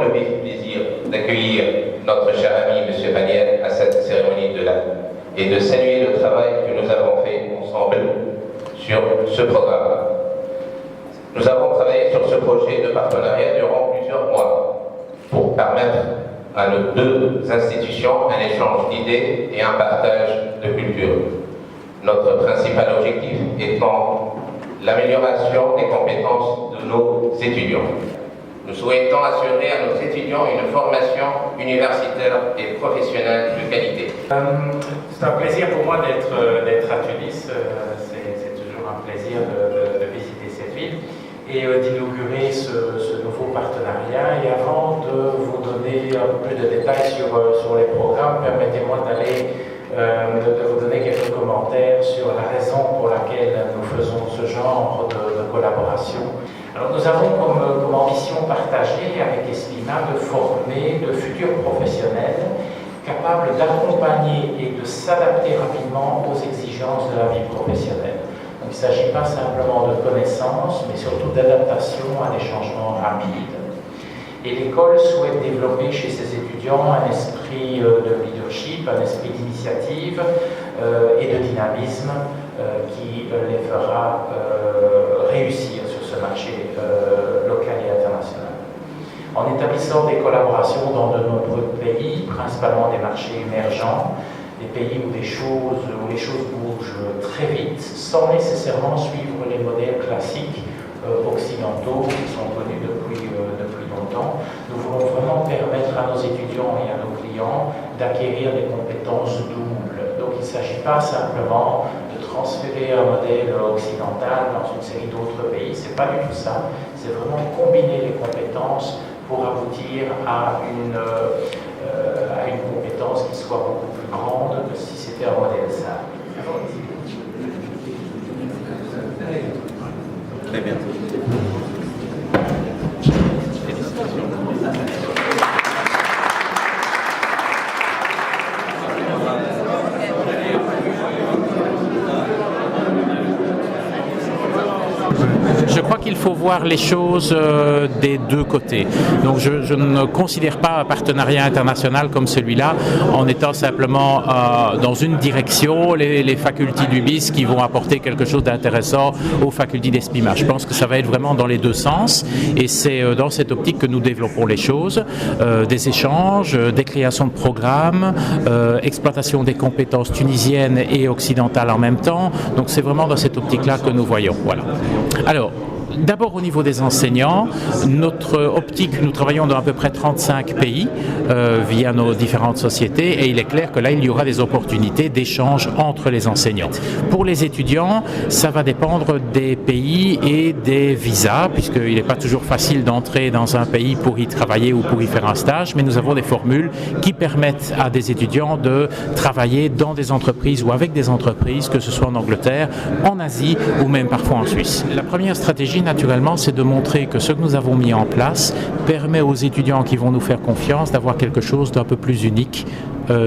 le vif plaisir d'accueillir notre cher ami M. Vaniel à cette cérémonie de l'acte et de saluer le travail que nous avons fait ensemble sur ce programme. Nous avons travaillé sur ce projet de partenariat durant plusieurs mois pour permettre à nos deux institutions un échange d'idées et un partage de culture. Notre principal objectif étant l'amélioration des compétences de nos étudiants. Nous souhaitons assurer à nos étudiants une formation universitaire et professionnelle de qualité. C'est un plaisir pour moi d'être à Tunis. C'est toujours un plaisir de visiter cette ville et d'inaugurer ce nouveau partenariat. Et avant de vous donner un peu plus de détails sur les programmes, permettez-moi de vous donner quelques commentaires sur la raison pour laquelle nous faisons ce genre de collaboration. Alors nous avons comme ambition partagée avec Espima de former de futurs professionnels capables d'accompagner et de s'adapter rapidement aux exigences de la vie professionnelle. Donc il ne s'agit pas simplement de connaissances, mais surtout d'adaptation à des changements rapides. Et l'école souhaite développer chez ses étudiants un esprit de leadership, un esprit d'initiative et de dynamisme qui les fera réussir sur ce marché local et international. En établissant des collaborations dans de nombreux pays, principalement des marchés émergents, des pays où les choses bougent très vite, sans nécessairement suivre les modèles classiques occidentaux qui sont connus depuis longtemps. Nous voulons vraiment permettre à nos étudiants et à nos clients d'acquérir des compétences doubles. Donc il ne s'agit pas simplement de transférer un modèle occidental dans une série d'autres pays, c'est pas du tout ça, c'est vraiment combiner les compétences pour aboutir à une compétence qui soit beaucoup plus grande que si c'était un modèle simple. Très bien. Je crois qu'il faut voir les choses des deux côtés. Donc je ne considère pas un partenariat international comme celui-là en étant simplement dans une direction, les facultés du BIS qui vont apporter quelque chose d'intéressant aux facultés d'Espima. Je pense que ça va être vraiment dans les deux sens et c'est dans cette optique que nous développons les choses, des échanges, des créations de programmes, exploitation des compétences tunisiennes et occidentales en même temps. Donc c'est vraiment dans cette optique-là que nous voyons. Voilà. Alors, d'abord au niveau des enseignants, notre optique, nous travaillons dans à peu près 35 pays via nos différentes sociétés et il est clair que là il y aura des opportunités d'échange entre les enseignants. Pour les étudiants, ça va dépendre des pays et des visas puisqu'il n'est pas toujours facile d'entrer dans un pays pour y travailler ou pour y faire un stage, mais nous avons des formules qui permettent à des étudiants de travailler dans des entreprises ou avec des entreprises, que ce soit en Angleterre, en Asie ou même parfois en Suisse. La première stratégie naturellement, c'est de montrer que ce que nous avons mis en place permet aux étudiants qui vont nous faire confiance d'avoir quelque chose d'un peu plus unique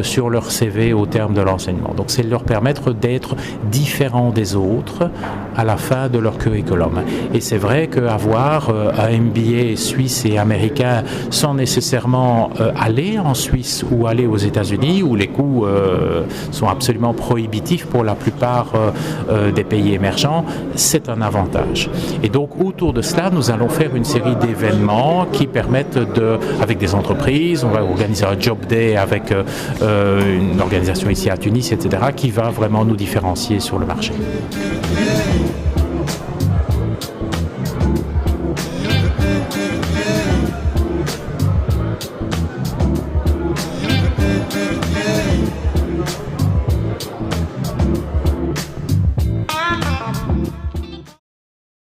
sur leur CV au terme de l'enseignement. Donc c'est leur permettre d'être différents des autres à la fin de leur curriculum. Et c'est vrai qu'avoir un MBA suisse et américain sans nécessairement aller en Suisse ou aller aux États-Unis où les coûts sont absolument prohibitifs pour la plupart des pays émergents, c'est un avantage. Et donc autour de cela, nous allons faire une série d'événements qui permettent avec des entreprises, on va organiser un job day avec une organisation ici à Tunis, etc., qui va vraiment nous différencier sur le marché.